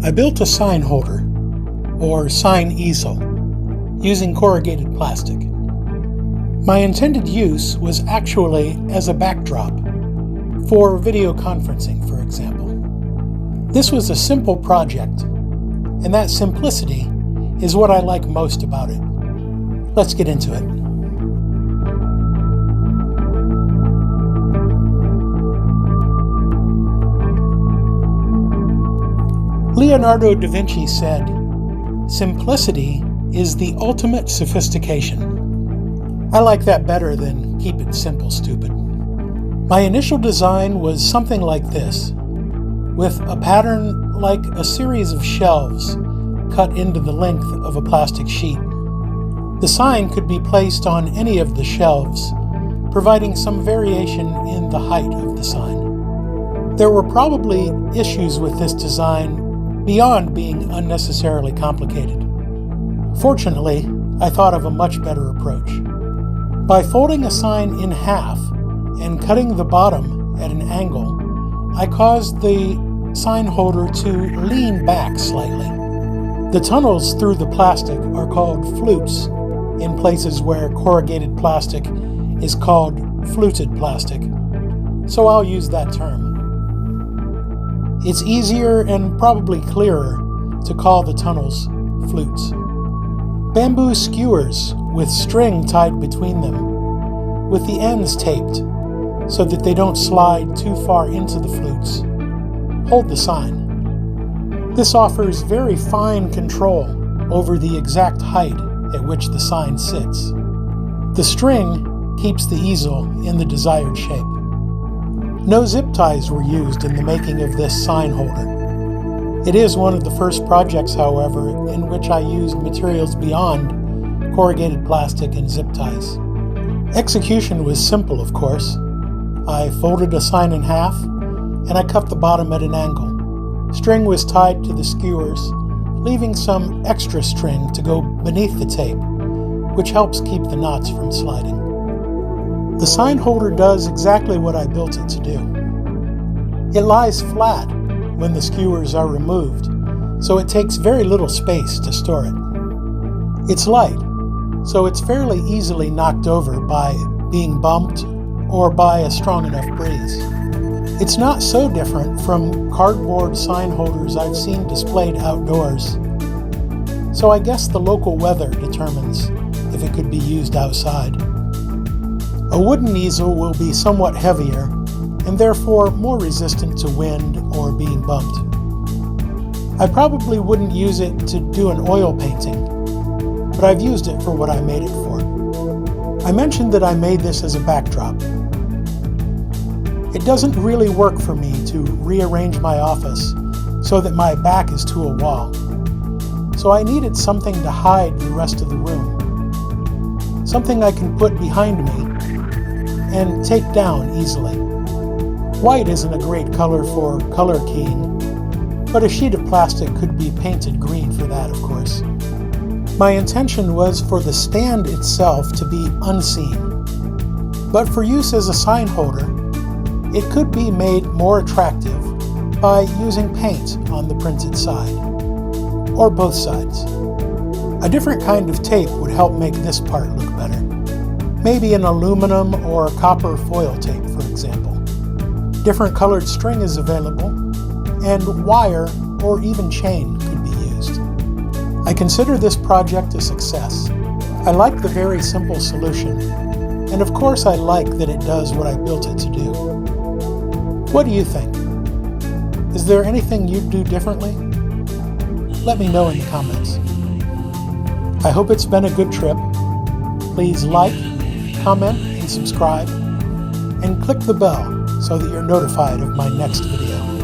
I built a sign holder, or sign easel, using corrugated plastic. My intended use was actually as a backdrop, for video conferencing, for example. This was a simple project, and that simplicity is what I like most about it. Let's get into it. Leonardo da Vinci said, "Simplicity is the ultimate sophistication." I like that better than "keep it simple, stupid." My initial design was something like this, with a pattern like a series of shelves cut into the length of a plastic sheet. The sign could be placed on any of the shelves, providing some variation in the height of the sign. There were probably issues with this design beyond being unnecessarily complicated. Fortunately, I thought of a much better approach. By folding a sign in half and cutting the bottom at an angle, I caused the sign holder to lean back slightly. The tunnels through the plastic are called flutes in places where corrugated plastic is called fluted plastic, so I'll use that term. It's easier and probably clearer to call the tunnels flutes. Bamboo skewers with string tied between them, with the ends taped so that they don't slide too far into the flutes, hold the sign. This offers very fine control over the exact height at which the sign sits. The string keeps the easel in the desired shape. No zip ties were used in the making of this sign holder. It is one of the first projects, however, in which I used materials beyond corrugated plastic and zip ties. Execution was simple, of course. I folded a sign in half, and I cut the bottom at an angle. String was tied to the skewers, leaving some extra string to go beneath the tape, which helps keep the knots from sliding. The sign holder does exactly what I built it to do. It lies flat when the skewers are removed, so it takes very little space to store it. It's light, so it's fairly easily knocked over by being bumped or by a strong enough breeze. It's not so different from cardboard sign holders I've seen displayed outdoors, so I guess the local weather determines if it could be used outside. A wooden easel will be somewhat heavier and therefore more resistant to wind or being bumped. I probably wouldn't use it to do an oil painting, but I've used it for what I made it for. I mentioned that I made this as a backdrop. It doesn't really work for me to rearrange my office so that my back is to a wall, so I needed something to hide the rest of the room. Something I can put behind me and take down easily. White isn't a great color for color keying, but a sheet of plastic could be painted green for that, of course. My intention was for the stand itself to be unseen, but for use as a sign holder, it could be made more attractive by using paint on the printed side, or both sides. A different kind of tape would help make this part look better. Maybe an aluminum or copper foil tape, for example. Different colored string is available, and wire or even chain could be used. I consider this project a success. I like the very simple solution, and of course I like that it does what I built it to do. What do you think? Is there anything you'd do differently? Let me know in the comments. I hope it's been a good trip. Please like, comment, and subscribe, and click the bell so that you're notified of my next video.